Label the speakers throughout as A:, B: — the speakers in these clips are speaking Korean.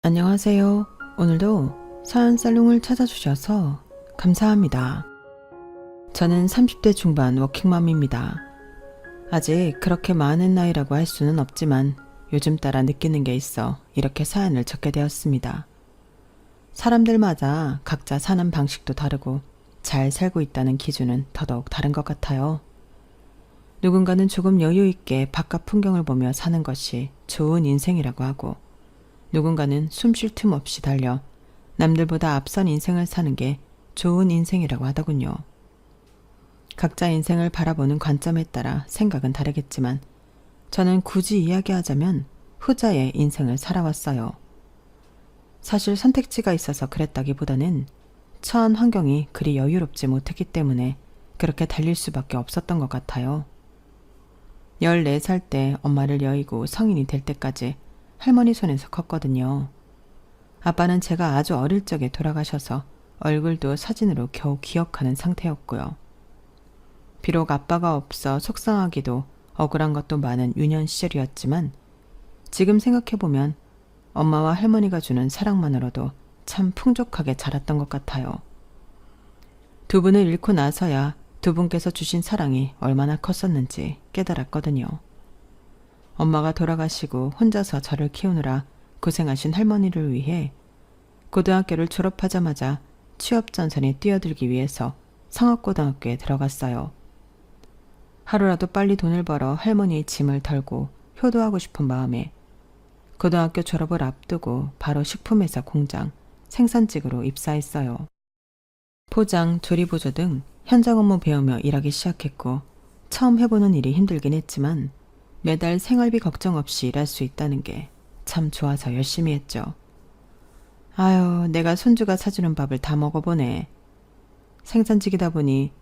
A: 안녕하세요. 오늘도 사연살롱을 찾아주셔서 감사합니다. 저는 30대 중반 워킹맘입니다. 아직 그렇게 많은 나이라고 할 수는 없지만 요즘 따라 느끼는 게 있어 이렇게 사연을 적게 되었습니다. 사람들마다 각자 사는 방식도 다르고 잘 살고 있다는 기준은 더더욱 다른 것 같아요. 누군가는 조금 여유 있게 바깥 풍경을 보며 사는 것이 좋은 인생이라고 하고, 누군가는 숨 쉴 틈 없이 달려 남들보다 앞선 인생을 사는 게 좋은 인생이라고 하더군요. 각자 인생을 바라보는 관점에 따라 생각은 다르겠지만 저는 굳이 이야기하자면 후자의 인생을 살아왔어요. 사실 선택지가 있어서 그랬다기보다는 처한 환경이 그리 여유롭지 못했기 때문에 그렇게 달릴 수밖에 없었던 것 같아요. 14살 때 엄마를 여의고 성인이 될 때까지 할머니 손에서 컸거든요. 아빠는 제가 아주 어릴 적에 돌아가셔서 얼굴도 사진으로 겨우 기억하는 상태였고요. 비록 아빠가 없어 속상하기도 억울한 것도 많은 유년 시절이었지만 지금 생각해보면 엄마와 할머니가 주는 사랑만으로도 참 풍족하게 자랐던 것 같아요. 두 분을 잃고 나서야 두 분께서 주신 사랑이 얼마나 컸었는지 깨달았거든요. 엄마가 돌아가시고 혼자서 저를 키우느라 고생하신 할머니를 위해 고등학교를 졸업하자마자 취업 전선에 뛰어들기 위해서 상업고등학교에 들어갔어요. 하루라도 빨리 돈을 벌어 할머니의 짐을 덜고 효도하고 싶은 마음에 고등학교 졸업을 앞두고 바로 식품회사 공장 생산직으로 입사했어요. 포장, 조리보조 등 현장 업무 배우며 일하기 시작했고, 처음 해보는 일이 힘들긴 했지만 매달 생활비 걱정 없이 일할 수 있다는 게 참 좋아서 열심히 했죠. 아유, 내가 손주가 사주는 밥을 다 먹어보네. 생산직이다 보니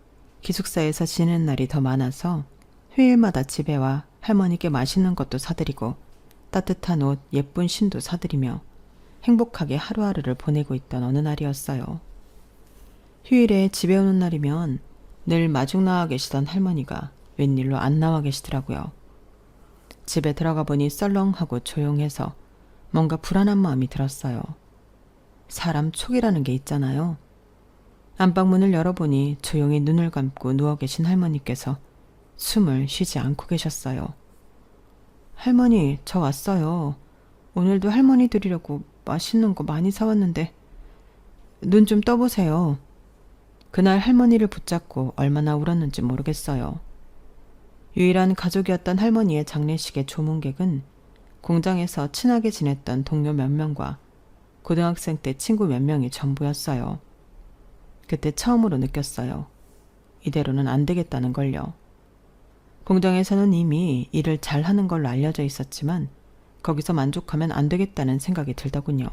A: 기숙사에서 지내는 날이 더 많아서 휴일마다 집에 와 할머니께 맛있는 것도 사드리고 따뜻한 옷, 예쁜 신도 사드리며 행복하게 하루하루를 보내고 있던 어느 날이었어요. 휴일에 집에 오는 날이면 늘 마중 나와 계시던 할머니가 웬일로 안 나와 계시더라고요. 집에 들어가 보니 썰렁하고 조용해서 뭔가 불안한 마음이 들었어요. 사람 촉이라는 게 있잖아요. 안방문을 열어보니 조용히 눈을 감고 누워 계신 할머니께서 숨을 쉬지 않고 계셨어요. 할머니, 저 왔어요. 오늘도 할머니 드리려고 맛있는 거 많이 사왔는데 눈 좀 떠보세요. 그날 할머니를 붙잡고 얼마나 울었는지 모르겠어요. 유일한 가족이었던 할머니의 장례식의 조문객은 공장에서 친하게 지냈던 동료 몇 명과 고등학생 때 친구 몇 명이 전부였어요. 그때 처음으로 느꼈어요. 이대로는 안 되겠다는 걸요. 공장에서는 이미 일을 잘하는 걸로 알려져 있었지만 거기서 만족하면 안 되겠다는 생각이 들더군요.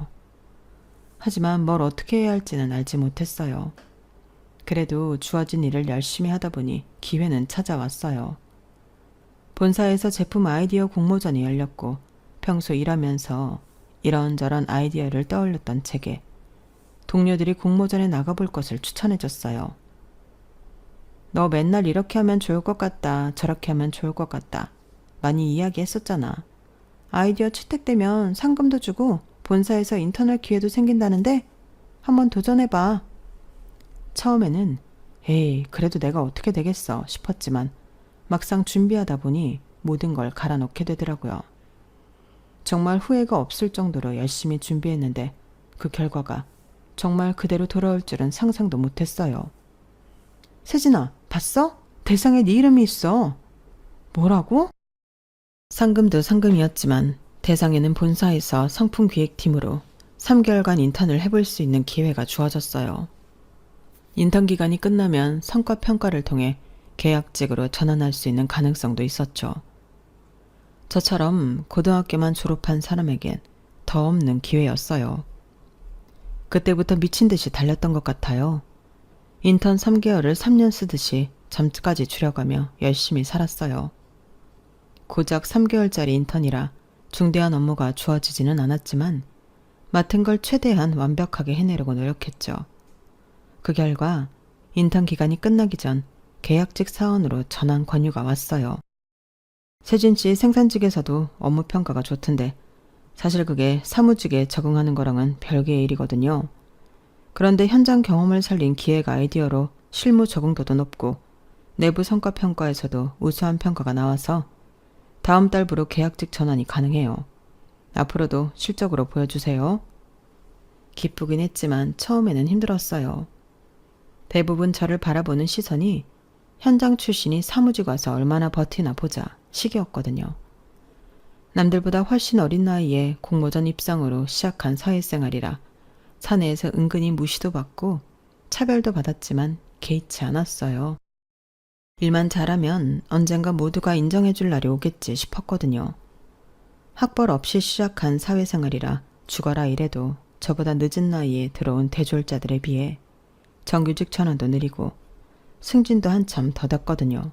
A: 하지만 뭘 어떻게 해야 할지는 알지 못했어요. 그래도 주어진 일을 열심히 하다 보니 기회는 찾아왔어요. 본사에서 제품 아이디어 공모전이 열렸고 평소 일하면서 이런저런 아이디어를 떠올렸던 제게 동료들이 공모전에 나가볼 것을 추천해줬어요. 너 맨날 이렇게 하면 좋을 것 같다, 저렇게 하면 좋을 것 같다. 많이 이야기했었잖아. 아이디어 채택되면 상금도 주고 본사에서 인턴할 기회도 생긴다는데 한번 도전해봐. 처음에는 에이, 그래도 내가 어떻게 되겠어 싶었지만 막상 준비하다 보니 모든 걸 갈아넣게 되더라고요. 정말 후회가 없을 정도로 열심히 준비했는데 그 결과가 정말 그대로 돌아올 줄은 상상도 못했어요. 세진아, 봤어? 대상에 네 이름이 있어. 뭐라고? 상금도 상금이었지만 대상에는 본사에서 상품기획팀으로 3개월간 인턴을 해볼 수 있는 기회가 주어졌어요. 인턴 기간이 끝나면 성과 평가를 통해 계약직으로 전환할 수 있는 가능성도 있었죠. 저처럼 고등학교만 졸업한 사람에겐 더 없는 기회였어요. 그때부터 미친 듯이 달렸던 것 같아요. 인턴 3개월을 3년 쓰듯이 잠까지 줄여가며 열심히 살았어요. 고작 3개월짜리 인턴이라 중대한 업무가 주어지지는 않았지만 맡은 걸 최대한 완벽하게 해내려고 노력했죠. 그 결과 인턴 기간이 끝나기 전 계약직 사원으로 전환 권유가 왔어요. 세진 씨 생산직에서도 업무 평가가 좋던데 사실 그게 사무직에 적응하는 거랑은 별개의 일이거든요. 그런데 현장 경험을 살린 기획 아이디어로 실무 적응도도 높고 내부 성과 평가에서도 우수한 평가가 나와서 다음 달부로 계약직 전환이 가능해요. 앞으로도 실적으로 보여주세요. 기쁘긴 했지만 처음에는 힘들었어요. 대부분 저를 바라보는 시선이 현장 출신이 사무직 와서 얼마나 버티나 보자 식이었거든요. 남들보다 훨씬 어린 나이에 공모전 입상으로 시작한 사회생활이라 사내에서 은근히 무시도 받고 차별도 받았지만 개의치 않았어요. 일만 잘하면 언젠가 모두가 인정해줄 날이 오겠지 싶었거든요. 학벌 없이 시작한 사회생활이라 죽어라 이래도 저보다 늦은 나이에 들어온 대졸자들에 비해 정규직 전환도 느리고 승진도 한참 더뎠거든요.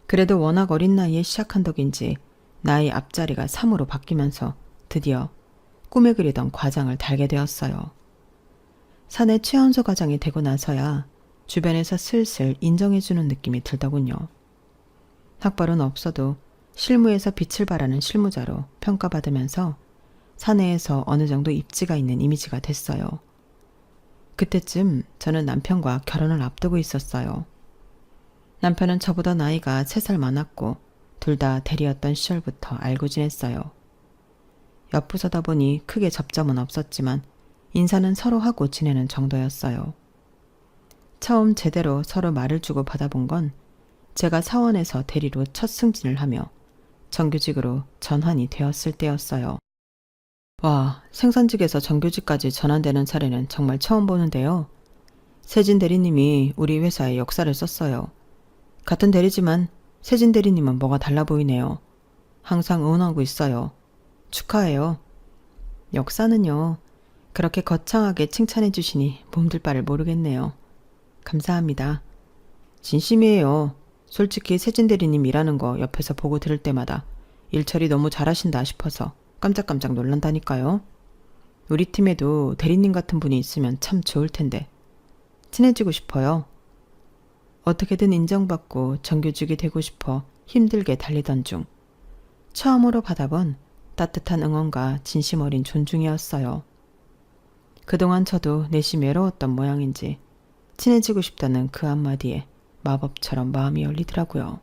A: 그래도 워낙 어린 나이에 시작한 덕인지 나이 앞자리가 3으로 바뀌면서 드디어 꿈에 그리던 과장을 달게 되었어요. 사내 최연소 과장이 되고 나서야 주변에서 슬슬 인정해주는 느낌이 들더군요. 학벌은 없어도 실무에서 빛을 발하는 실무자로 평가받으면서 사내에서 어느 정도 입지가 있는 이미지가 됐어요. 그때쯤 저는 남편과 결혼을 앞두고 있었어요. 남편은 저보다 나이가 3살 많았고 둘 다 대리였던 시절부터 알고 지냈어요. 옆부서다 보니 크게 접점은 없었지만 인사는 서로 하고 지내는 정도였어요. 처음 제대로 서로 말을 주고 받아본 건 제가 사원에서 대리로 첫 승진을 하며 정규직으로 전환이 되었을 때였어요. 와, 생산직에서 정규직까지 전환되는 사례는 정말 처음 보는데요. 세진 대리님이 우리 회사에 역사를 썼어요. 같은 대리지만 세진 대리님은 뭐가 달라 보이네요. 항상 응원하고 있어요. 축하해요. 역사는요. 그렇게 거창하게 칭찬해 주시니 몸둘 바를 모르겠네요. 감사합니다. 진심이에요. 솔직히 세진 대리님 일하는 거 옆에서 보고 들을 때마다 일처리 너무 잘하신다 싶어서 깜짝깜짝 놀란다니까요. 우리 팀에도 대리님 같은 분이 있으면 참 좋을 텐데. 친해지고 싶어요. 어떻게든 인정받고 정규직이 되고 싶어 힘들게 달리던 중 처음으로 받아본 따뜻한 응원과 진심 어린 존중이었어요. 그동안 저도 내심 외로웠던 모양인지 친해지고 싶다는 그 한마디에 마법처럼 마음이 열리더라고요.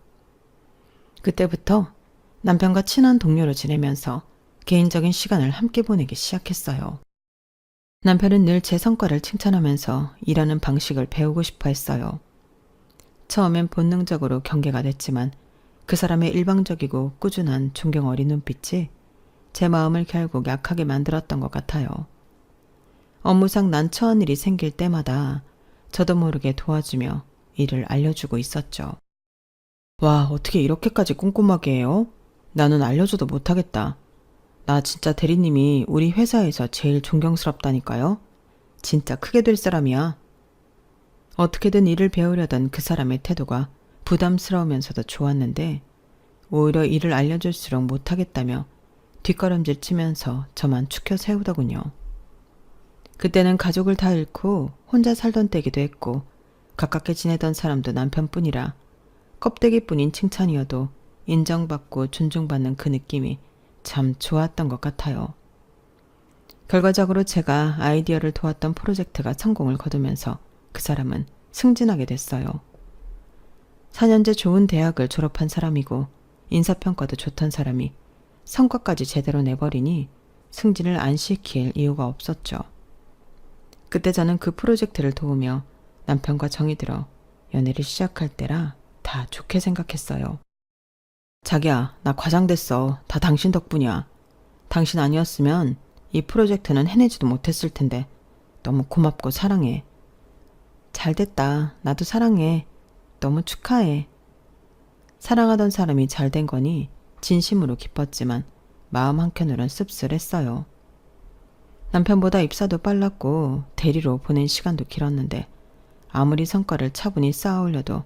A: 그때부터 남편과 친한 동료로 지내면서 개인적인 시간을 함께 보내기 시작했어요. 남편은 늘 제 성과를 칭찬하면서 일하는 방식을 배우고 싶어 했어요. 처음엔 본능적으로 경계가 됐지만 그 사람의 일방적이고 꾸준한 존경 어린 눈빛이 제 마음을 결국 약하게 만들었던 것 같아요. 업무상 난처한 일이 생길 때마다 저도 모르게 도와주며 일을 알려주고 있었죠. 와, 어떻게 이렇게까지 꼼꼼하게 해요? 나는 알려줘도 못하겠다. 나 진짜 대리님이 우리 회사에서 제일 존경스럽다니까요. 진짜 크게 될 사람이야. 어떻게든 일을 배우려던 그 사람의 태도가 부담스러우면서도 좋았는데 오히려 일을 알려줄수록 못하겠다며 뒷걸음질 치면서 저만 추켜 세우더군요. 그때는 가족을 다 잃고 혼자 살던 때기도 했고 가깝게 지내던 사람도 남편뿐이라 껍데기뿐인 칭찬이어도 인정받고 존중받는 그 느낌이 참 좋았던 것 같아요. 결과적으로 제가 아이디어를 도왔던 프로젝트가 성공을 거두면서 그 사람은 승진하게 됐어요. 4년제 좋은 대학을 졸업한 사람이고 인사평가도 좋던 사람이 성과까지 제대로 내버리니 승진을 안 시킬 이유가 없었죠. 그때 저는 그 프로젝트를 도우며 남편과 정이 들어 연애를 시작할 때라 다 좋게 생각했어요. 자기야, 나 과장 됐어. 다 당신 덕분이야. 당신 아니었으면 이 프로젝트는 해내지도 못했을 텐데 너무 고맙고 사랑해. 잘 됐다. 나도 사랑해. 너무 축하해. 사랑하던 사람이 잘 된 거니 진심으로 기뻤지만 마음 한켠으론 씁쓸했어요. 남편보다 입사도 빨랐고 대리로 보낸 시간도 길었는데 아무리 성과를 차분히 쌓아올려도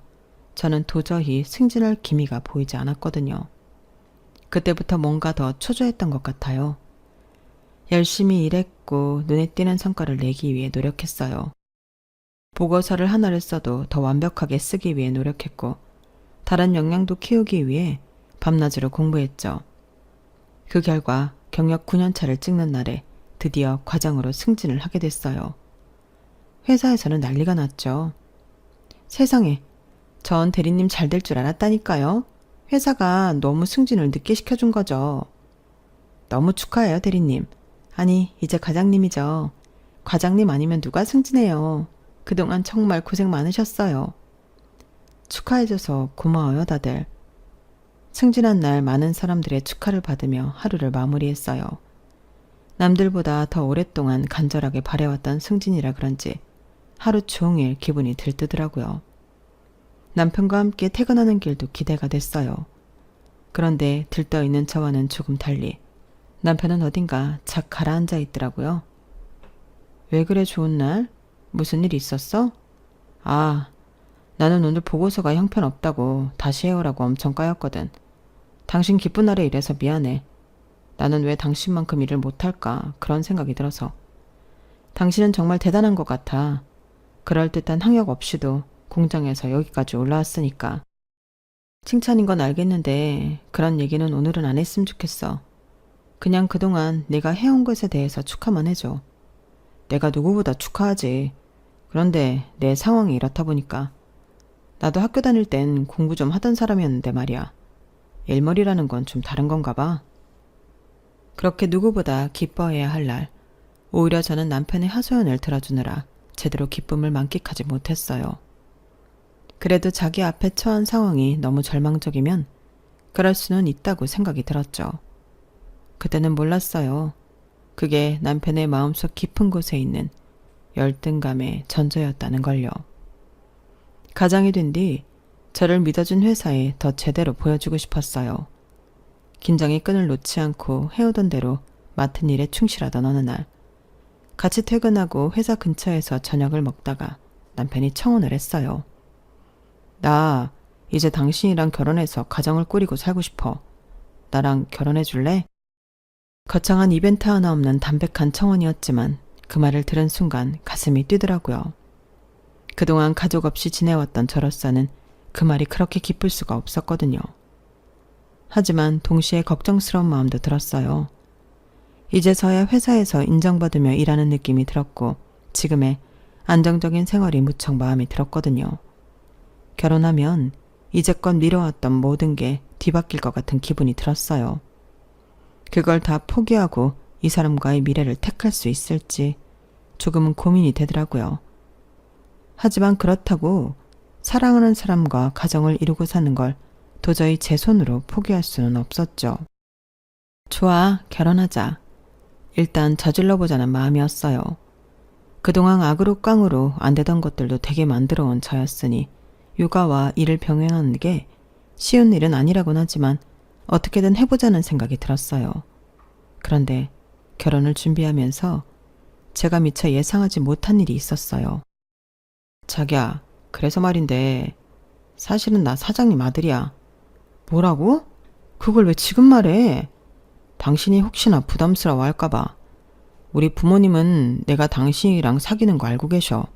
A: 저는 도저히 승진할 기미가 보이지 않았거든요. 그때부터 뭔가 더 초조했던 것 같아요. 열심히 일했고 눈에 띄는 성과를 내기 위해 노력했어요. 보고서를 하나를 써도 더 완벽하게 쓰기 위해 노력했고 다른 역량도 키우기 위해 밤낮으로 공부했죠. 그 결과 경력 9년차를 찍는 날에 드디어 과장으로 승진을 하게 됐어요. 회사에서는 난리가 났죠. 세상에, 전 대리님 잘 될 줄 알았다니까요. 회사가 너무 승진을 늦게 시켜준 거죠. 너무 축하해요, 대리님. 아니, 이제 과장님이죠. 과장님 아니면 누가 승진해요. 그동안 정말 고생 많으셨어요. 축하해줘서 고마워요, 다들. 승진한 날 많은 사람들의 축하를 받으며 하루를 마무리했어요. 남들보다 더 오랫동안 간절하게 바래왔던 승진이라 그런지 하루 종일 기분이 들뜨더라고요. 남편과 함께 퇴근하는 길도 기대가 됐어요. 그런데 들떠있는 저와는 조금 달리 남편은 어딘가 착 가라앉아 있더라고요. 왜 그래, 좋은 날? 무슨 일 있었어? 아, 나는 오늘 보고서가 형편없다고 다시 해오라고 엄청 까였거든. 당신 기쁜 날에 이래서 미안해. 나는 왜 당신만큼 일을 못할까 그런 생각이 들어서. 당신은 정말 대단한 것 같아. 그럴듯한 학력 없이도 공장에서 여기까지 올라왔으니까. 칭찬인 건 알겠는데 그런 얘기는 오늘은 안 했으면 좋겠어. 그냥 그동안 내가 해온 것에 대해서 축하만 해줘. 내가 누구보다 축하하지. 그런데 내 상황이 이렇다 보니까. 나도 학교 다닐 땐 공부 좀 하던 사람이었는데 말이야. 일머리라는 건 좀 다른 건가 봐. 그렇게 누구보다 기뻐해야 할 날, 오히려 저는 남편의 하소연을 들어주느라 제대로 기쁨을 만끽하지 못했어요. 그래도 자기 앞에 처한 상황이 너무 절망적이면 그럴 수는 있다고 생각이 들었죠. 그때는 몰랐어요. 그게 남편의 마음속 깊은 곳에 있는 열등감의 전조였다는 걸요. 가장이 된 뒤 저를 믿어준 회사에 더 제대로 보여주고 싶었어요. 긴장의 끈을 놓지 않고 해오던 대로 맡은 일에 충실하던 어느 날, 같이 퇴근하고 회사 근처에서 저녁을 먹다가 남편이 청혼을 했어요. 나 이제 당신이랑 결혼해서 가정을 꾸리고 살고 싶어. 나랑 결혼해 줄래? 거창한 이벤트 하나 없는 담백한 청혼이었지만 그 말을 들은 순간 가슴이 뛰더라고요. 그동안 가족 없이 지내왔던 저로서는 그 말이 그렇게 기쁠 수가 없었거든요. 하지만 동시에 걱정스러운 마음도 들었어요. 이제서야 회사에서 인정받으며 일하는 느낌이 들었고 지금의 안정적인 생활이 무척 마음에 들었거든요. 결혼하면 이제껏 미뤄왔던 모든 게 뒤바뀔 것 같은 기분이 들었어요. 그걸 다 포기하고 이 사람과의 미래를 택할 수 있을지 조금은 고민이 되더라고요. 하지만 그렇다고 사랑하는 사람과 가정을 이루고 사는 걸 도저히 제 손으로 포기할 수는 없었죠. 좋아, 결혼하자. 일단 저질러 보자는 마음이었어요. 그동안 악으로 깡으로 안 되던 것들도 되게 만들어 온 저였으니 육아와 일을 병행하는 게 쉬운 일은 아니라곤 하지만 어떻게든 해보자는 생각이 들었어요. 그런데 결혼을 준비하면서 제가 미처 예상하지 못한 일이 있었어요. 자기야, 그래서 말인데 사실은 나 사장님 아들이야. 뭐라고? 그걸 왜 지금 말해? 당신이 혹시나 부담스러워 할까봐. 우리 부모님은 내가 당신이랑 사귀는 거 알고 계셔.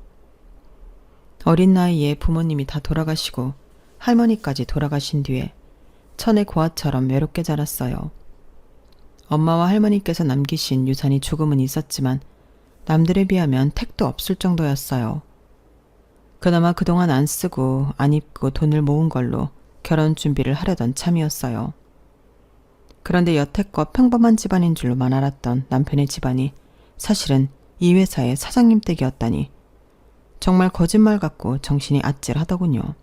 A: 어린 나이에 부모님이 다 돌아가시고 할머니까지 돌아가신 뒤에 천의 고아처럼 외롭게 자랐어요. 엄마와 할머니께서 남기신 유산이 조금은 있었지만 남들에 비하면 택도 없을 정도였어요. 그나마 그동안 안 쓰고 안 입고 돈을 모은 걸로 결혼 준비를 하려던 참이었어요. 그런데 여태껏 평범한 집안인 줄로만 알았던 남편의 집안이 사실은 이 회사의 사장님 댁이었다니 정말 거짓말 같고 정신이 아찔하더군요.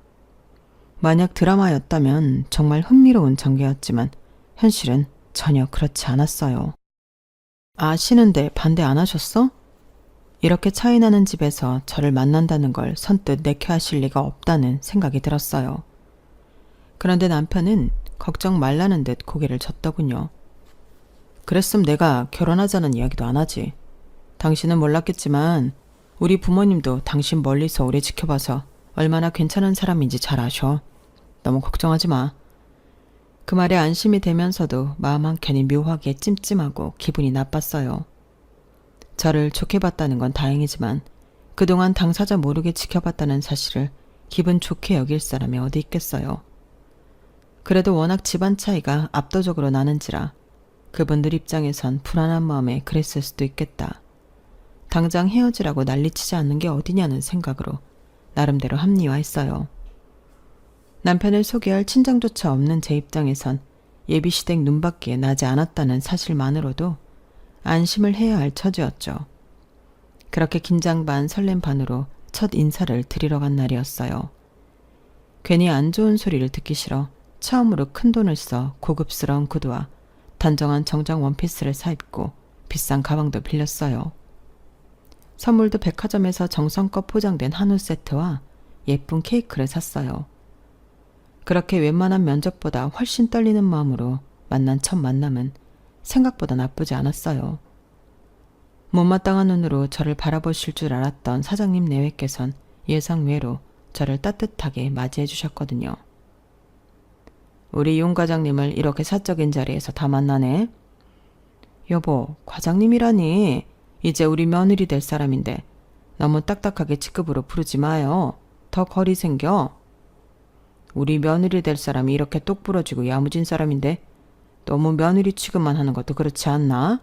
A: 만약 드라마였다면 정말 흥미로운 전개였지만 현실은 전혀 그렇지 않았어요. 아시는데 반대 안 하셨어? 이렇게 차이 나는 집에서 저를 만난다는 걸 선뜻 내켜 하실 리가 없다는 생각이 들었어요. 그런데 남편은 걱정 말라는 듯 고개를 젓더군요. 그랬으면 내가 결혼하자는 이야기도 안 하지. 당신은 몰랐겠지만 우리 부모님도 당신 멀리서 오래 지켜봐서 얼마나 괜찮은 사람인지 잘 아셔. 너무 걱정하지 마. 그 말에 안심이 되면서도 마음 한켠이 묘하게 찜찜하고 기분이 나빴어요. 저를 좋게 봤다는 건 다행이지만 그동안 당사자 모르게 지켜봤다는 사실을 기분 좋게 여길 사람이 어디 있겠어요. 그래도 워낙 집안 차이가 압도적으로 나는지라 그분들 입장에선 불안한 마음에 그랬을 수도 있겠다. 당장 헤어지라고 난리치지 않는 게 어디냐는 생각으로 나름대로 합리화했어요. 남편을 소개할 친정조차 없는 제 입장에선 예비시댁 눈밖에 나지 않았다는 사실만으로도 안심을 해야 할 처지였죠. 그렇게 긴장 반 설렘 반으로 첫 인사를 드리러 간 날이었어요. 괜히 안 좋은 소리를 듣기 싫어 처음으로 큰돈을 써 고급스러운 구두와 단정한 정장 원피스를 사입고 비싼 가방도 빌렸어요. 선물도 백화점에서 정성껏 포장된 한우 세트와 예쁜 케이크를 샀어요. 그렇게 웬만한 면접보다 훨씬 떨리는 마음으로 만난 첫 만남은 생각보다 나쁘지 않았어요. 못마땅한 눈으로 저를 바라보실 줄 알았던 사장님 내외께선 예상외로 저를 따뜻하게 맞이해 주셨거든요. 우리 윤 과장님을 이렇게 사적인 자리에서 다 만나네. 여보, 과장님이라니. 이제 우리 며느리 될 사람인데 너무 딱딱하게 직급으로 부르지 마요. 더 거리 생겨. 우리 며느리 될 사람이 이렇게 똑 부러지고 야무진 사람인데 너무 며느리 취급만 하는 것도 그렇지 않나?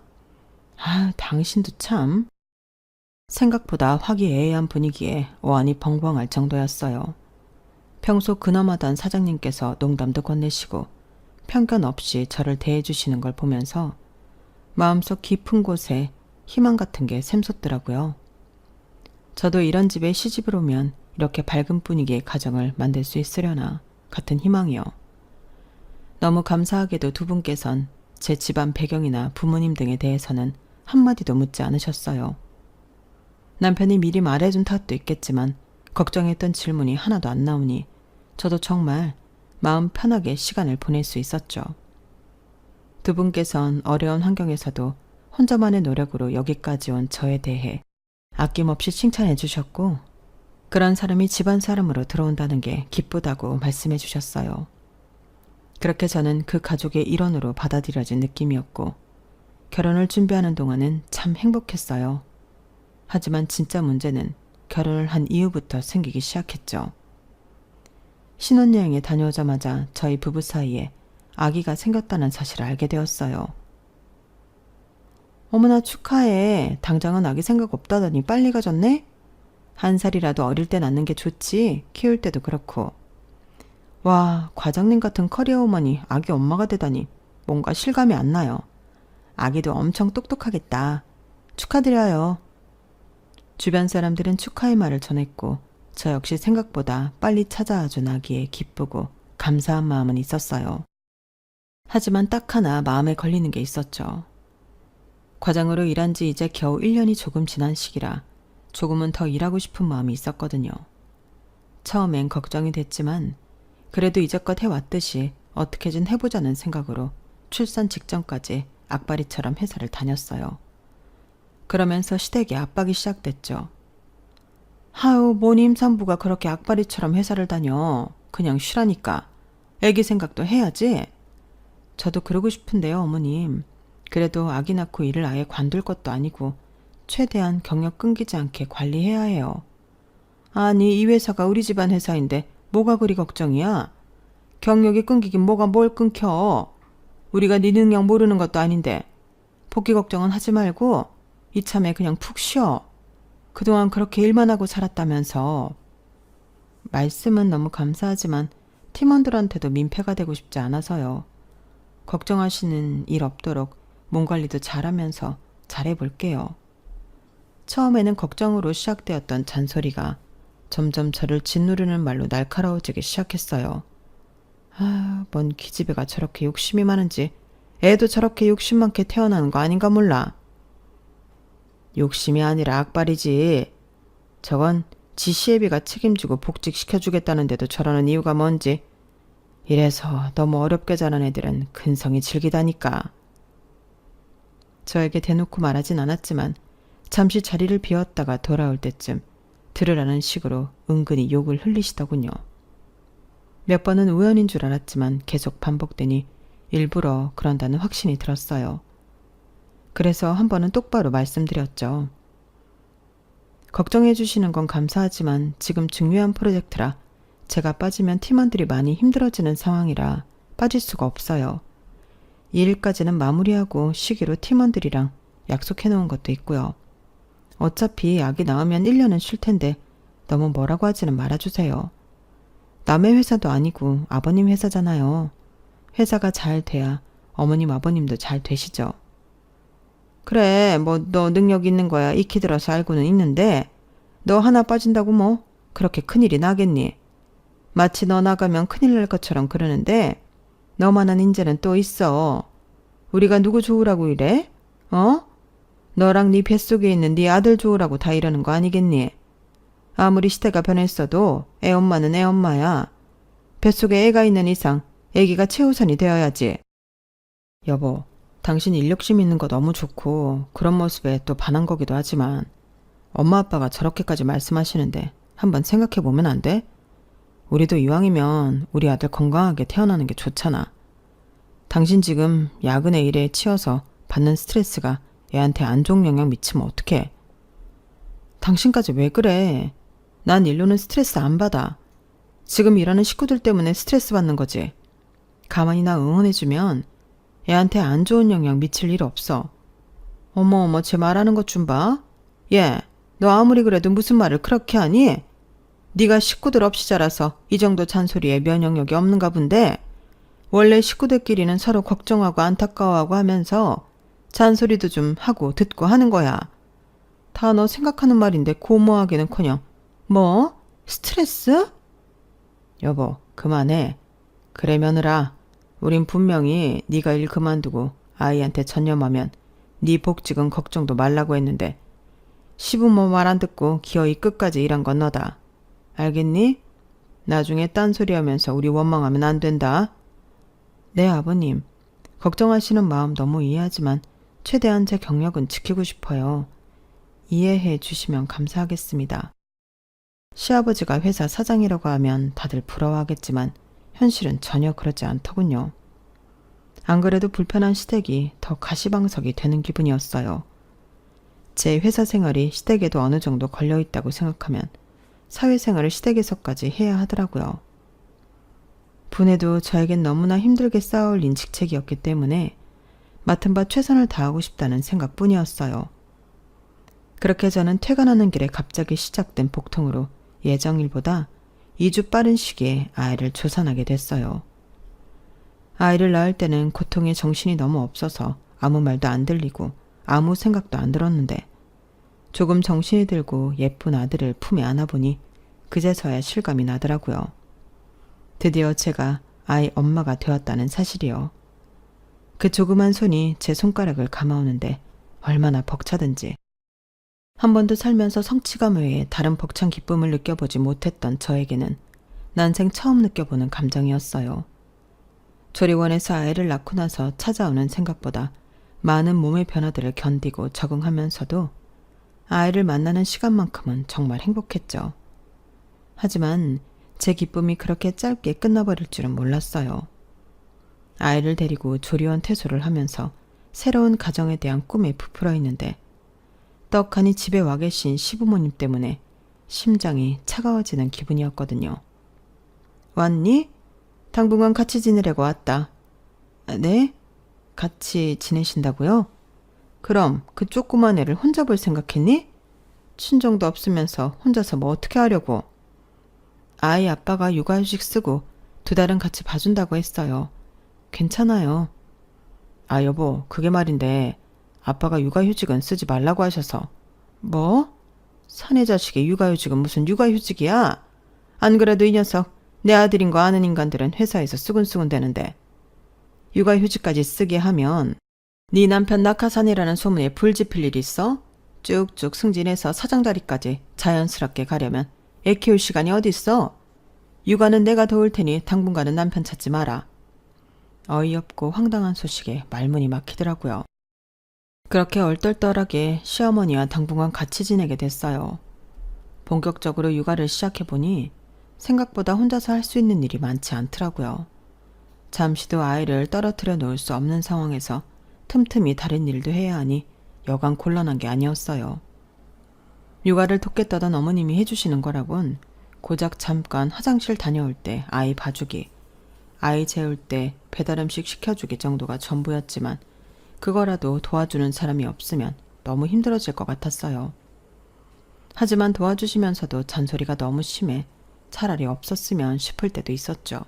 A: 아, 당신도 참. 생각보다 화기애애한 분위기에 어안이 벙벙할 정도였어요. 평소 근엄하던 사장님께서 농담도 건네시고 편견 없이 저를 대해주시는 걸 보면서 마음속 깊은 곳에 희망 같은 게 샘솟더라고요. 저도 이런 집에 시집을 오면 이렇게 밝은 분위기의 가정을 만들 수 있으려나 같은 희망이요. 너무 감사하게도 두 분께선 제 집안 배경이나 부모님 등에 대해서는 한마디도 묻지 않으셨어요. 남편이 미리 말해준 탓도 있겠지만 걱정했던 질문이 하나도 안 나오니 저도 정말 마음 편하게 시간을 보낼 수 있었죠. 두 분께선 어려운 환경에서도 혼자만의 노력으로 여기까지 온 저에 대해 아낌없이 칭찬해 주셨고 그런 사람이 집안 사람으로 들어온다는 게 기쁘다고 말씀해 주셨어요. 그렇게 저는 그 가족의 일원으로 받아들여진 느낌이었고 결혼을 준비하는 동안은 참 행복했어요. 하지만 진짜 문제는 결혼을 한 이후부터 생기기 시작했죠. 신혼여행에 다녀오자마자 저희 부부 사이에 아기가 생겼다는 사실을 알게 되었어요. 어머나 축하해. 당장은 아기 생각 없다더니 빨리 가졌네? 1살이라도 어릴 때 낳는 게 좋지. 키울 때도 그렇고. 와, 과장님 같은 커리어 우먼이 아기 엄마가 되다니 뭔가 실감이 안 나요. 아기도 엄청 똑똑하겠다. 축하드려요. 주변 사람들은 축하의 말을 전했고 저 역시 생각보다 빨리 찾아와준 아기에 기쁘고 감사한 마음은 있었어요. 하지만 딱 하나 마음에 걸리는 게 있었죠. 과장으로 일한 지 이제 겨우 1년이 조금 지난 시기라 조금은 더 일하고 싶은 마음이 있었거든요. 처음엔 걱정이 됐지만 그래도 이제껏 해왔듯이 어떻게든 해보자는 생각으로 출산 직전까지 악바리처럼 회사를 다녔어요. 그러면서 시댁에 압박이 시작됐죠. 아유, 뭔 임산부가 그렇게 악바리처럼 회사를 다녀. 그냥 쉬라니까. 애기 생각도 해야지. 저도 그러고 싶은데요, 어머님. 그래도 아기 낳고 일을 아예 관둘 것도 아니고 최대한 경력 끊기지 않게 관리해야 해요. 아니, 이 회사가 우리 집안 회사인데 뭐가 그리 걱정이야? 경력이 끊기긴 뭐가 뭘 끊겨. 우리가 네 능력 모르는 것도 아닌데 복귀 걱정은 하지 말고 이참에 그냥 푹 쉬어. 그동안 그렇게 일만 하고 살았다면서. 말씀은 너무 감사하지만 팀원들한테도 민폐가 되고 싶지 않아서요. 걱정하시는 일 없도록 몸 관리도 잘하면서 잘해볼게요. 처음에는 걱정으로 시작되었던 잔소리가 점점 저를 짓누르는 말로 날카로워지기 시작했어요. 아, 뭔 기집애가 저렇게 욕심이 많은지 애도 저렇게 욕심 많게 태어나는 거 아닌가 몰라. 욕심이 아니라 악발이지. 저건 지 시애비가 책임지고 복직시켜주겠다는데도 저러는 이유가 뭔지. 이래서 너무 어렵게 자란 애들은 근성이 질기다니까. 저에게 대놓고 말하진 않았지만 잠시 자리를 비웠다가 돌아올 때쯤 들으라는 식으로 은근히 욕을 흘리시더군요. 몇 번은 우연인 줄 알았지만 계속 반복되니 일부러 그런다는 확신이 들었어요. 그래서 한 번은 똑바로 말씀드렸죠. 걱정해 주시는 건 감사하지만 지금 중요한 프로젝트라 제가 빠지면 팀원들이 많이 힘들어지는 상황이라 빠질 수가 없어요. 이 일까지는 마무리하고 쉬기로 팀원들이랑 약속해 놓은 것도 있고요. 어차피 아기 낳으면 1년은 쉴 텐데 너무 뭐라고 하지는 말아주세요. 남의 회사도 아니고 아버님 회사잖아요. 회사가 잘 돼야 어머님 아버님도 잘 되시죠. 그래, 뭐 너 능력 있는 거야 익히 들어서 알고는 있는데 너 하나 빠진다고 뭐 그렇게 큰일이 나겠니? 마치 너 나가면 큰일 날 것처럼 그러는데 너만한 인재는 또 있어. 우리가 누구 좋으라고 이래? 너랑 네 뱃속에 있는 네 아들 좋으라고 다 이러는 거 아니겠니? 아무리 시대가 변했어도 애 엄마는 애 엄마야. 뱃속에 애가 있는 이상 애기가 최우선이 되어야지. 여보, 당신 인력심 있는 거 너무 좋고 그런 모습에 또 반한 거기도 하지만 엄마 아빠가 저렇게까지 말씀하시는데 한번 생각해보면 안 돼? 우리도 이왕이면 우리 아들 건강하게 태어나는 게 좋잖아. 당신 지금 야근의 일에 치여서 받는 스트레스가 애한테 안 좋은 영향 미치면 어떡해? 당신까지 왜 그래? 난 일로는 스트레스 안 받아. 지금 일하는 식구들 때문에 스트레스 받는 거지. 가만히 나 응원해주면 애한테 안 좋은 영향 미칠 일 없어. 어머 쟤 말하는 것 좀 봐. 얘, 너 아무리 그래도 무슨 말을 그렇게 하니? 네가 식구들 없이 자라서 이 정도 잔소리에 면역력이 없는가 본데 원래 식구들끼리는 서로 걱정하고 안타까워하고 하면서 잔소리도 좀 하고 듣고 하는 거야. 다 너 생각하는 말인데 고모하기는커녕 뭐? 스트레스? 여보, 그만해. 그래 며느라, 우린 분명히 네가 일 그만두고 아이한테 전념하면 네 복직은 걱정도 말라고 했는데 시부모 말 안 듣고 기어이 끝까지 일한 건 너다. 알겠니? 나중에 딴소리하면서 우리 원망하면 안 된다. 네, 아버님. 걱정하시는 마음 너무 이해하지만 최대한 제 경력은 지키고 싶어요. 이해해 주시면 감사하겠습니다. 시아버지가 회사 사장이라고 하면 다들 부러워하겠지만 현실은 전혀 그렇지 않더군요. 안 그래도 불편한 시댁이 더 가시방석이 되는 기분이었어요. 제 회사 생활이 시댁에도 어느 정도 걸려있다고 생각하면 사회생활을 시댁에서까지 해야 하더라고요. 분해도 저에겐 너무나 힘들게 쌓아올린 직책이었기 때문에 맡은 바 최선을 다하고 싶다는 생각뿐이었어요. 그렇게 저는 퇴근하는 길에 갑자기 시작된 복통으로 예정일보다 2주 빠른 시기에 아이를 조산하게 됐어요. 아이를 낳을 때는 고통에 정신이 너무 없어서 아무 말도 안 들리고 아무 생각도 안 들었는데 조금 정신이 들고 예쁜 아들을 품에 안아보니 그제서야 실감이 나더라고요. 드디어 제가 아이 엄마가 되었다는 사실이요. 그 조그만 손이 제 손가락을 감아오는데 얼마나 벅차든지. 한 번도 살면서 성취감 외에 다른 벅찬 기쁨을 느껴보지 못했던 저에게는 난생 처음 느껴보는 감정이었어요. 조리원에서 아이를 낳고 나서 찾아오는 생각보다 많은 몸의 변화들을 견디고 적응하면서도 아이를 만나는 시간만큼은 정말 행복했죠. 하지만 제 기쁨이 그렇게 짧게 끝나버릴 줄은 몰랐어요. 아이를 데리고 조리원 퇴소를 하면서 새로운 가정에 대한 꿈에 부풀어 있는데 떡하니 집에 와 계신 시부모님 때문에 심장이 차가워지는 기분이었거든요. 왔니? 당분간 같이 지내려고 왔다. 네? 같이 지내신다고요? 그럼 그 조그만 애를 혼자 볼 생각했니? 친정도 없으면서 혼자서 뭐 어떻게 하려고? 아이 아빠가 육아휴직 쓰고 2달은 같이 봐준다고 했어요. 괜찮아요. 아 여보, 그게 말인데 아빠가 육아휴직은 쓰지 말라고 하셔서. 뭐? 사내 자식의 육아휴직은 무슨 육아휴직이야? 안 그래도 이 녀석 내 아들인 거 아는 인간들은 회사에서 쓰군쓰군 대는데 육아휴직까지 쓰게 하면 네 남편 낙하산이라는 소문에 불 지필 일 있어? 쭉쭉 승진해서 사장 자리까지 자연스럽게 가려면 애 키울 시간이 어딨어? 육아는 내가 도울 테니 당분간은 남편 찾지 마라. 어이없고 황당한 소식에 말문이 막히더라고요. 그렇게 얼떨떨하게 시어머니와 당분간 같이 지내게 됐어요. 본격적으로 육아를 시작해보니 생각보다 혼자서 할 수 있는 일이 많지 않더라고요. 잠시도 아이를 떨어뜨려 놓을 수 없는 상황에서 틈틈이 다른 일도 해야 하니 여간 곤란한 게 아니었어요. 육아를 돕겠다던 어머님이 해주시는 거라곤 고작 잠깐 화장실 다녀올 때 아이 봐주기, 아이 재울 때 배달음식 시켜주기 정도가 전부였지만 그거라도 도와주는 사람이 없으면 너무 힘들어질 것 같았어요. 하지만 도와주시면서도 잔소리가 너무 심해 차라리 없었으면 싶을 때도 있었죠.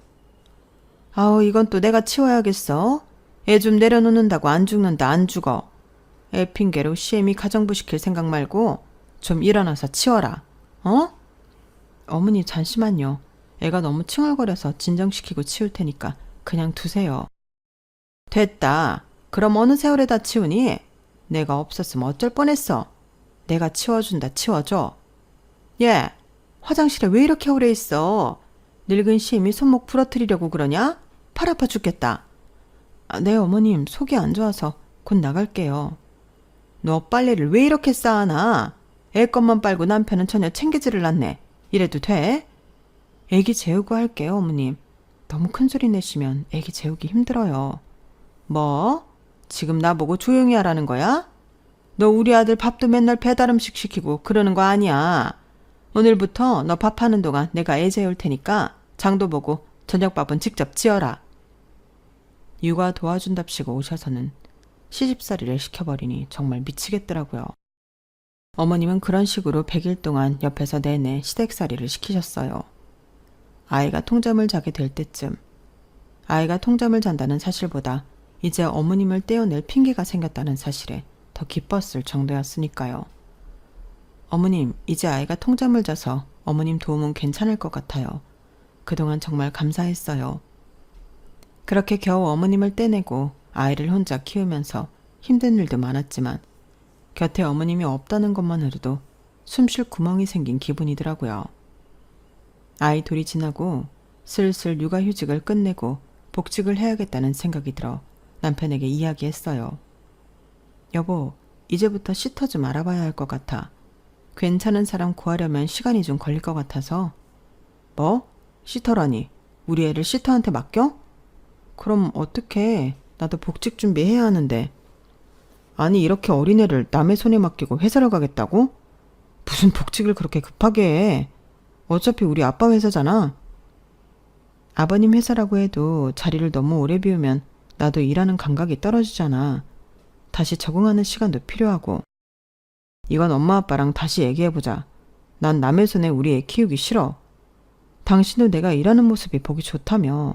A: 아우, 이건 또 내가 치워야겠어. 애 좀 내려놓는다고 안 죽는다, 안 죽어. 애 핑계로 시애미 가정부 시킬 생각 말고 좀 일어나서 치워라. 어? 어머니 잠시만요. 애가 너무 칭얼거려서 진정시키고 치울 테니까 그냥 두세요. 됐다. 그럼 어느 세월에다 치우니? 내가 없었으면 어쩔 뻔했어. 내가 치워준다, 치워줘. 얘, 화장실에 왜 이렇게 오래 있어? 늙은 시애미 손목 부러뜨리려고 그러냐? 팔 아파 죽겠다. 네, 어머님, 속이 안 좋아서 곧 나갈게요. 너 빨래를 왜 이렇게 쌓아놔? 애 것만 빨고 남편은 전혀 챙기지를 않네. 이래도 돼? 애기 재우고 할게요, 어머님. 너무 큰 소리 내시면 애기 재우기 힘들어요. 뭐? 지금 나보고 조용히 하라는 거야? 너 우리 아들 밥도 맨날 배달음식 시키고 그러는 거 아니야. 오늘부터 너 밥하는 동안 내가 애 재울 테니까 장도 보고 저녁밥은 직접 지어라. 육아 도와준답시고 오셔서는 시집살이를 시켜버리니 정말 미치겠더라고요. 어머님은 그런 식으로 100일 동안 옆에서 내내 시댁살이를 시키셨어요. 아이가 통잠을 자게 될 때쯤, 아이가 통잠을 잔다는 사실보다 이제 어머님을 떼어낼 핑계가 생겼다는 사실에 더 기뻤을 정도였으니까요. 어머님, 이제 아이가 통잠을 자서 어머님 도움은 괜찮을 것 같아요. 그동안 정말 감사했어요. 그렇게 겨우 어머님을 떼내고 아이를 혼자 키우면서 힘든 일도 많았지만 곁에 어머님이 없다는 것만으로도 숨 쉴 구멍이 생긴 기분이더라고요. 아이 둘이 지나고 슬슬 육아휴직을 끝내고 복직을 해야겠다는 생각이 들어 남편에게 이야기했어요. 여보, 이제부터 시터 좀 알아봐야 할 것 같아. 괜찮은 사람 구하려면 시간이 좀 걸릴 것 같아서. 뭐? 시터라니? 우리 애를 시터한테 맡겨? 그럼 어떡해. 나도 복직 준비해야 하는데. 아니, 이렇게 어린애를 남의 손에 맡기고 회사를 가겠다고? 무슨 복직을 그렇게 급하게 해. 어차피 우리 아빠 회사잖아. 아버님 회사라고 해도 자리를 너무 오래 비우면 나도 일하는 감각이 떨어지잖아. 다시 적응하는 시간도 필요하고. 이건 엄마 아빠랑 다시 얘기해보자. 난 남의 손에 우리 애 키우기 싫어. 당신도 내가 일하는 모습이 보기 좋다며.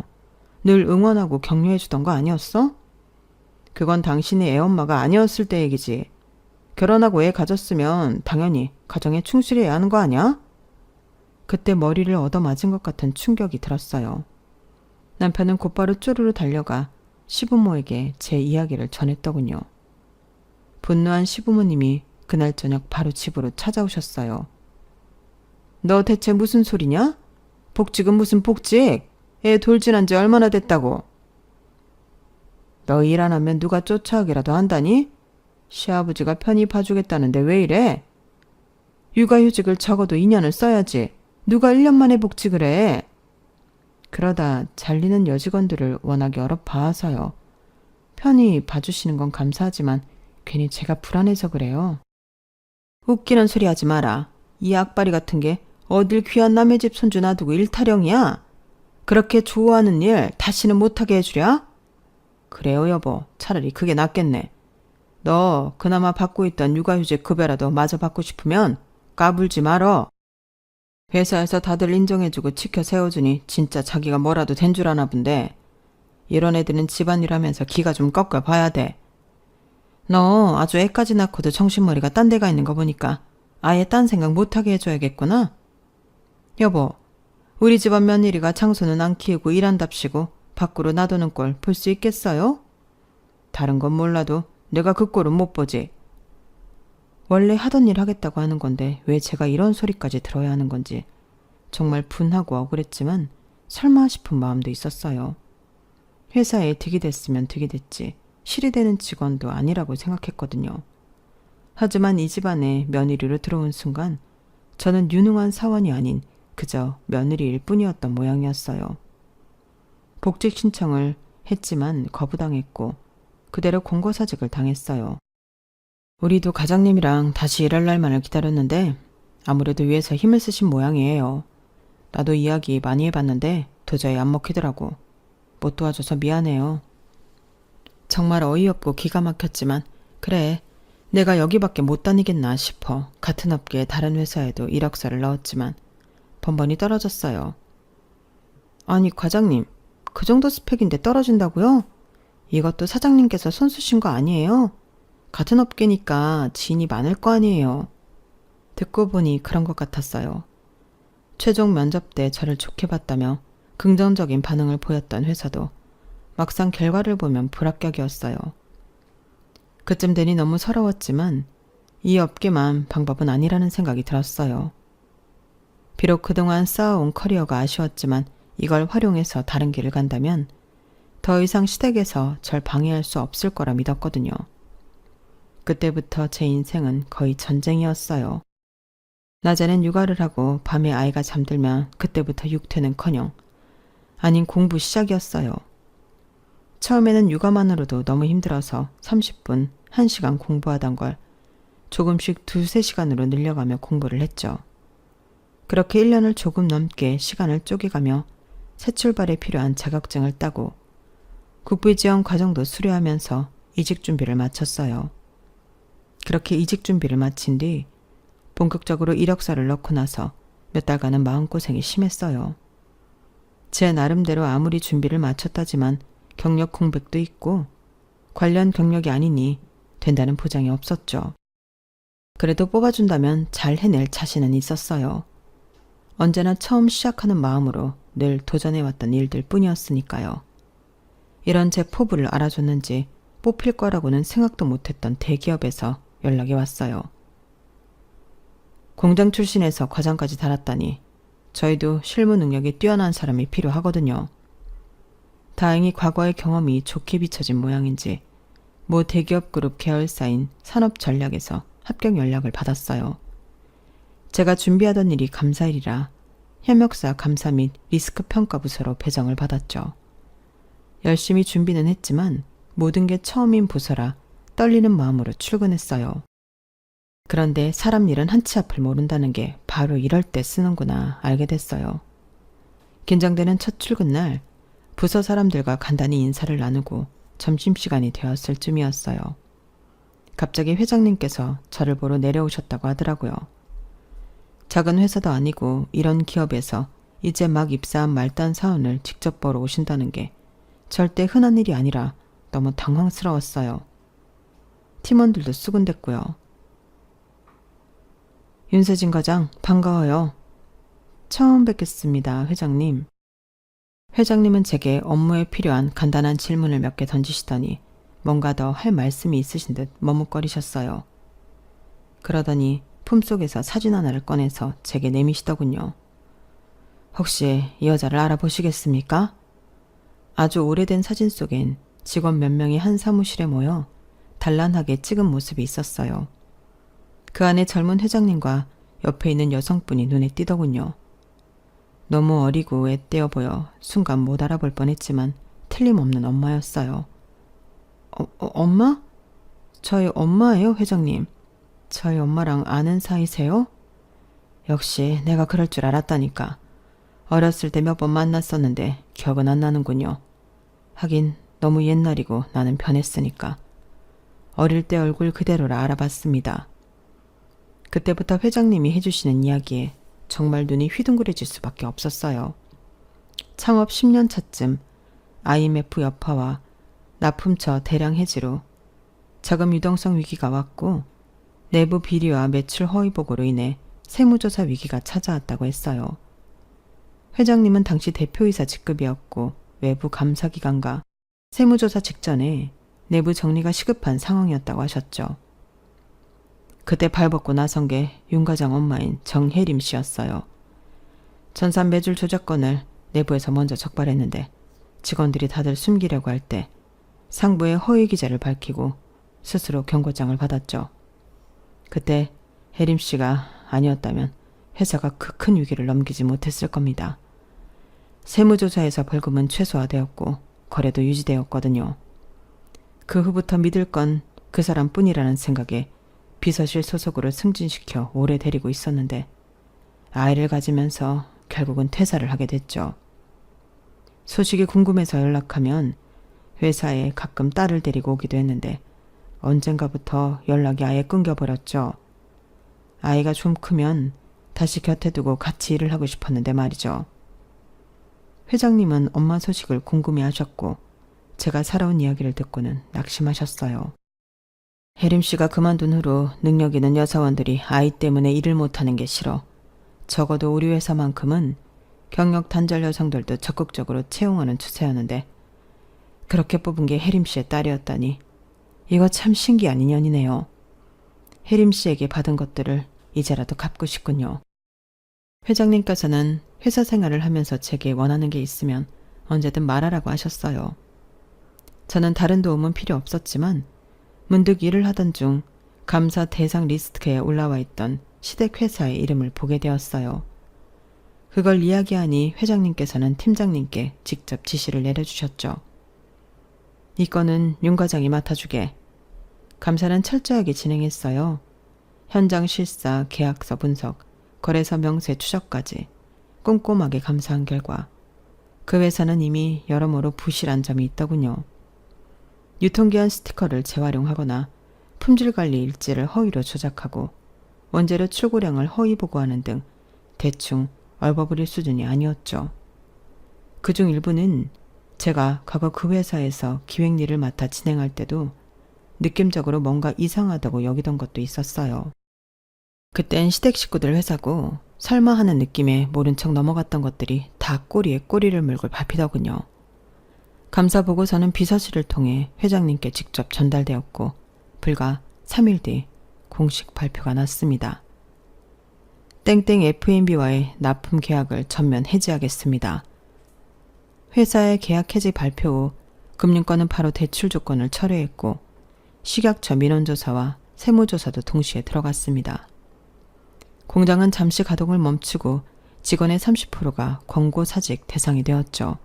A: 늘 응원하고 격려해주던 거 아니었어? 그건 당신이 애 엄마가 아니었을 때 얘기지. 결혼하고 애 가졌으면 당연히 가정에 충실해야 하는 거 아니야? 그때 머리를 얻어맞은 것 같은 충격이 들었어요. 남편은 곧바로 쪼르르 달려가 시부모에게 제 이야기를 전했더군요. 분노한 시부모님이 그날 저녁 바로 집으로 찾아오셨어요. 너 대체 무슨 소리냐? 복직은 무슨 복직? 애 돌진한 지 얼마나 됐다고? 너 일 안 하면 누가 쫓아오기라도 한다니? 시아버지가 편히 봐주겠다는데 왜 이래? 육아휴직을 적어도 2년을 써야지. 누가 1년 만에 복직을 해? 그러다 잘리는 여직원들을 워낙 여러 봐서요. 편히 봐주시는 건 감사하지만 괜히 제가 불안해서 그래요. 웃기는 소리 하지 마라. 이 악바리 같은 게 어딜 귀한 남의 집 손주 놔두고 일타령이야? 그렇게 좋아하는 일 다시는 못하게 해주랴? 그래요, 여보. 차라리 그게 낫겠네. 너 그나마 받고 있던 육아휴직 급여라도 마저 받고 싶으면 까불지 말어. 회사에서 다들 인정해주고 치켜 세워주니 진짜 자기가 뭐라도 된 줄 아나 본데 이런 애들은 집안일 하면서 기가 좀 꺾여 봐야 돼. 너 아주 애까지 낳고도 정신머리가 딴 데가 있는 거 보니까 아예 딴 생각 못하게 해줘야겠구나. 여보, 우리 집안 며느리가 장소는 안 키우고 일한답시고 밖으로 놔두는 꼴 볼 수 있겠어요? 다른 건 몰라도 내가 그 꼴은 못 보지. 원래 하던 일 하겠다고 하는 건데 왜 제가 이런 소리까지 들어야 하는 건지 정말 분하고 억울했지만 설마 싶은 마음도 있었어요. 회사에 득이 됐으면 득이 됐지 실이 되는 직원도 아니라고 생각했거든요. 하지만 이 집안에 며느리로 들어온 순간 저는 유능한 사원이 아닌 그저 며느리일 뿐이었던 모양이었어요. 복직 신청을 했지만 거부당했고 그대로 공고사직을 당했어요. 우리도 과장님이랑 다시 일할 날만을 기다렸는데 아무래도 위에서 힘을 쓰신 모양이에요. 나도 이야기 많이 해봤는데 도저히 안 먹히더라고. 못 도와줘서 미안해요. 정말 어이없고 기가 막혔지만 그래, 내가 여기밖에 못 다니겠나 싶어 같은 업계의 다른 회사에도 이력서를 넣었지만 번번이 떨어졌어요. 아니 과장님, 그 정도 스펙인데 떨어진다고요? 이것도 사장님께서 손 쓰신 거 아니에요? 같은 업계니까 지인이 많을 거 아니에요. 듣고 보니 그런 것 같았어요. 최종 면접 때 저를 좋게 봤다며 긍정적인 반응을 보였던 회사도 막상 결과를 보면 불합격이었어요. 그쯤 되니 너무 서러웠지만 이 업계만 방법은 아니라는 생각이 들었어요. 비록 그동안 쌓아온 커리어가 아쉬웠지만 이걸 활용해서 다른 길을 간다면 더 이상 시댁에서 절 방해할 수 없을 거라 믿었거든요. 그때부터 제 인생은 거의 전쟁이었어요. 낮에는 육아를 하고 밤에 아이가 잠들면 그때부터 육퇴는커녕 아닌 공부 시작이었어요. 처음에는 육아만으로도 너무 힘들어서 30분, 1시간 공부하던 걸 조금씩 2-3시간으로 늘려가며 공부를 했죠. 그렇게 1년을 조금 넘게 시간을 쪼개가며 새 출발에 필요한 자격증을 따고 국비지원 과정도 수료하면서 이직 준비를 마쳤어요. 그렇게 이직 준비를 마친 뒤 본격적으로 이력서를 넣고 나서 몇 달간은 마음고생이 심했어요. 제 나름대로 아무리 준비를 마쳤다지만 경력 공백도 있고 관련 경력이 아니니 된다는 보장이 없었죠. 그래도 뽑아준다면 잘 해낼 자신은 있었어요. 언제나 처음 시작하는 마음으로 늘 도전해왔던 일들 뿐이었으니까요. 이런 제 포부를 알아줬는지 뽑힐 거라고는 생각도 못했던 대기업에서 연락이 왔어요. 공장 출신에서 과장까지 달았다니 저희도 실무 능력이 뛰어난 사람이 필요하거든요. 다행히 과거의 경험이 좋게 비춰진 모양인지 모 대기업 그룹 계열사인 산업전략에서 합격 연락을 받았어요. 제가 준비하던 일이 감사일이라 협력사 감사 및 리스크 평가 부서로 배정을 받았죠. 열심히 준비는 했지만 모든 게 처음인 부서라 떨리는 마음으로 출근했어요. 그런데 사람 일은 한치 앞을 모른다는 게 바로 이럴 때 쓰는구나 알게 됐어요. 긴장되는 첫 출근날 부서 사람들과 간단히 인사를 나누고 점심시간이 되었을 쯤이었어요. 갑자기 회장님께서 저를 보러 내려오셨다고 하더라고요. 작은 회사도 아니고 이런 기업에서 이제 막 입사한 말단 사원을 직접 보러 오신다는 게 절대 흔한 일이 아니라 너무 당황스러웠어요. 팀원들도 수군댔고요. 윤세진 과장 반가워요. 처음 뵙겠습니다, 회장님. 회장님은 제게 업무에 필요한 간단한 질문을 몇 개 던지시더니 뭔가 더 할 말씀이 있으신 듯 머뭇거리셨어요. 그러더니 품속에서 사진 하나를 꺼내서 제게 내미시더군요. 혹시 이 여자를 알아보시겠습니까? 아주 오래된 사진 속엔 직원 몇 명이 한 사무실에 모여 단란하게 찍은 모습이 있었어요. 그 안에 젊은 회장님과 옆에 있는 여성분이 눈에 띄더군요. 너무 어리고 애떼어 보여 순간 못 알아볼 뻔했지만 틀림없는 엄마였어요. 엄마? 저희 엄마예요, 회장님. 저희 엄마랑 아는 사이세요? 역시 내가 그럴 줄 알았다니까. 어렸을 때 몇 번 만났었는데 기억은 안 나는군요. 하긴 너무 옛날이고 나는 변했으니까. 어릴 때 얼굴 그대로라 알아봤습니다. 그때부터 회장님이 해주시는 이야기에 정말 눈이 휘둥그레질 수밖에 없었어요. 창업 10년 차쯤 IMF 여파와 납품처 대량 해지로 자금 유동성 위기가 왔고 내부 비리와 매출 허위 보고로 인해 세무조사 위기가 찾아왔다고 했어요. 회장님은 당시 대표이사 직급이었고 외부 감사기관과 세무조사 직전에 내부 정리가 시급한 상황이었다고 하셨죠. 그때 발벗고 나선 게 윤 과장 엄마인 정혜림 씨였어요. 전산 매출 조작건을 내부에서 먼저 적발했는데 직원들이 다들 숨기려고 할 때 상부의 허위 기자를 밝히고 스스로 경고장을 받았죠. 그때 혜림 씨가 아니었다면 회사가 그 큰 위기를 넘기지 못했을 겁니다. 세무조사에서 벌금은 최소화되었고 거래도 유지되었거든요. 그 후부터 믿을 건 그 사람뿐이라는 생각에 비서실 소속으로 승진시켜 오래 데리고 있었는데 아이를 가지면서 결국은 퇴사를 하게 됐죠. 소식이 궁금해서 연락하면 회사에 가끔 딸을 데리고 오기도 했는데 언젠가부터 연락이 아예 끊겨버렸죠. 아이가 좀 크면 다시 곁에 두고 같이 일을 하고 싶었는데 말이죠. 회장님은 엄마 소식을 궁금해하셨고 제가 살아온 이야기를 듣고는 낙심하셨어요. 혜림 씨가 그만둔 후로 능력 있는 여사원들이 아이 때문에 일을 못하는 게 싫어. 적어도 우리 회사만큼은 경력 단절 여성들도 적극적으로 채용하는 추세였는데 그렇게 뽑은 게 혜림 씨의 딸이었다니 이거 참 신기한 인연이네요. 혜림 씨에게 받은 것들을 이제라도 갚고 싶군요. 회장님께서는 회사 생활을 하면서 제게 원하는 게 있으면 언제든 말하라고 하셨어요. 저는 다른 도움은 필요 없었지만 문득 일을 하던 중 감사 대상 리스트에 올라와 있던 시댁 회사의 이름을 보게 되었어요. 그걸 이야기하니 회장님께서는 팀장님께 직접 지시를 내려주셨죠. 이 건은 윤 과장이 맡아주게. 감사는 철저하게 진행했어요. 현장 실사, 계약서 분석, 거래서 명세 추적까지 꼼꼼하게 감사한 결과 그 회사는 이미 여러모로 부실한 점이 있더군요. 유통기한 스티커를 재활용하거나 품질관리 일지를 허위로 조작하고 원재료 출고량을 허위 보고하는 등 대충 얼버무릴 수준이 아니었죠. 그중 일부는 제가 과거 그 회사에서 기획 일을 맡아 진행할 때도 느낌적으로 뭔가 이상하다고 여기던 것도 있었어요. 그땐 시댁 식구들 회사고 설마 하는 느낌에 모른 척 넘어갔던 것들이 다 꼬리에 꼬리를 물고 밟히더군요. 감사 보고서는 비서실을 통해 회장님께 직접 전달되었고 불과 3일 뒤 공식 발표가 났습니다. 땡땡 F&B와의 납품 계약을 전면 해지하겠습니다. 회사의 계약 해지 발표 후 금융권은 바로 대출 조건을 철회했고 식약처 민원조사와 세무조사도 동시에 들어갔습니다. 공장은 잠시 가동을 멈추고 직원의 30%가 권고사직 대상이 되었죠.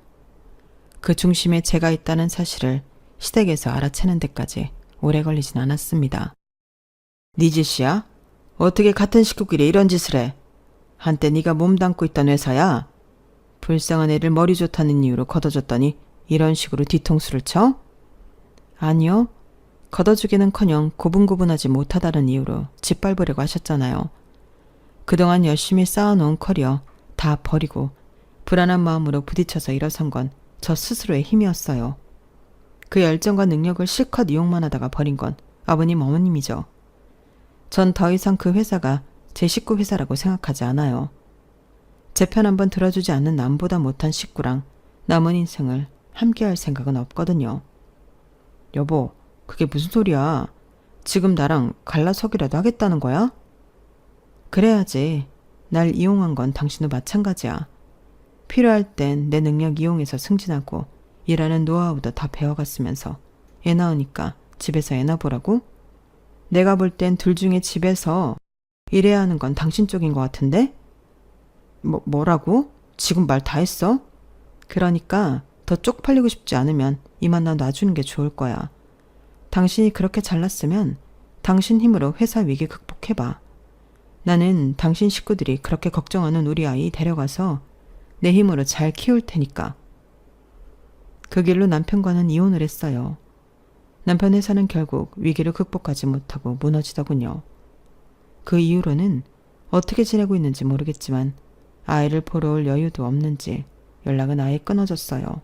A: 그 중심에 제가 있다는 사실을 시댁에서 알아채는 데까지 오래 걸리진 않았습니다. 네 짓이야? 어떻게 같은 식구끼리 이런 짓을 해? 한때 네가 몸담고 있던 회사야? 불쌍한 애를 머리 좋다는 이유로 걷어줬더니 이런 식으로 뒤통수를 쳐? 아니요. 걷어주기는커녕 고분고분하지 못하다는 이유로 짓밟으려고 하셨잖아요. 그동안 열심히 쌓아놓은 커리어 다 버리고 불안한 마음으로 부딪혀서 일어선 건 저 스스로의 힘이었어요. 그 열정과 능력을 실컷 이용만 하다가 버린 건 아버님 어머님이죠. 전 더 이상 그 회사가 제 식구 회사라고 생각하지 않아요. 제 편 한번 들어주지 않는 남보다 못한 식구랑 남은 인생을 함께할 생각은 없거든요. 여보, 그게 무슨 소리야? 지금 나랑 갈라서기라도 하겠다는 거야? 그래야지. 날 이용한 건 당신도 마찬가지야. 필요할 땐 내 능력 이용해서 승진하고 일하는 노하우도 다 배워갔으면서 애 낳으니까 집에서 애나 보라고? 내가 볼 땐 둘 중에 집에서 일해야 하는 건 당신 쪽인 것 같은데? 뭐라고? 지금 말 다 했어? 그러니까 더 쪽팔리고 싶지 않으면 이만 나 놔주는 게 좋을 거야. 당신이 그렇게 잘났으면 당신 힘으로 회사 위기 극복해봐. 나는 당신 식구들이 그렇게 걱정하는 우리 아이 데려가서 내 힘으로 잘 키울 테니까. 그 길로 남편과는 이혼을 했어요. 남편 회사는 결국 위기를 극복하지 못하고 무너지더군요. 그 이후로는 어떻게 지내고 있는지 모르겠지만 아이를 보러 올 여유도 없는지 연락은 아예 끊어졌어요.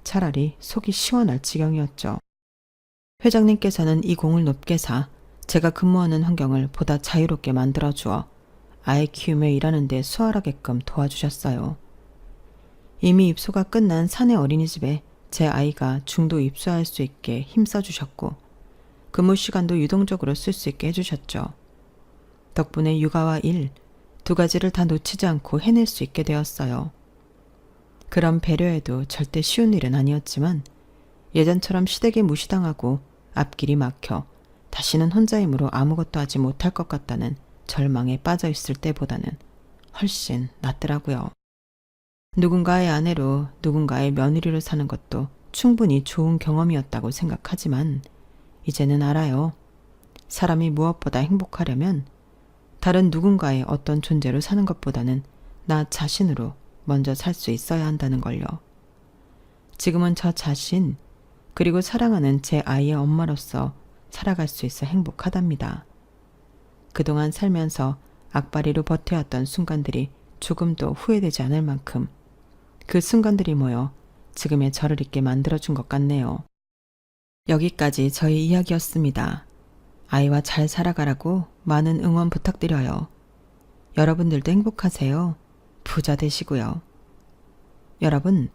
A: 차라리 속이 시원할 지경이었죠. 회장님께서는 이 공을 높게 사 제가 근무하는 환경을 보다 자유롭게 만들어주어 아이 키우며 일하는 데 수월하게끔 도와주셨어요. 이미 입소가 끝난 사내 어린이집에 제 아이가 중도 입소할 수 있게 힘써주셨고 근무 시간도 유동적으로 쓸 수 있게 해주셨죠. 덕분에 육아와 일, 두 가지를 다 놓치지 않고 해낼 수 있게 되었어요. 그런 배려에도 절대 쉬운 일은 아니었지만 예전처럼 시댁에 무시당하고 앞길이 막혀 다시는 혼자 힘으로 아무것도 하지 못할 것 같다는 절망에 빠져 있을 때보다는 훨씬 낫더라고요. 누군가의 아내로 누군가의 며느리로 사는 것도 충분히 좋은 경험이었다고 생각하지만 이제는 알아요. 사람이 무엇보다 행복하려면 다른 누군가의 어떤 존재로 사는 것보다는 나 자신으로 먼저 살 수 있어야 한다는 걸요. 지금은 저 자신, 그리고 사랑하는 제 아이의 엄마로서 살아갈 수 있어 행복하답니다. 그동안 살면서 악바리로 버텨왔던 순간들이 조금도 후회되지 않을 만큼 그 순간들이 모여 지금의 저를 있게 만들어준 것 같네요. 여기까지 저희 이야기였습니다. 아이와 잘 살아가라고 많은 응원 부탁드려요. 여러분들도 행복하세요. 부자 되시고요. 여러분,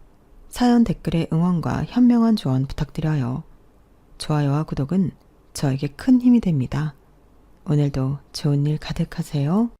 A: 사연 댓글에 응원과 현명한 조언 부탁드려요. 좋아요와 구독은 저에게 큰 힘이 됩니다. 오늘도 좋은 일 가득하세요.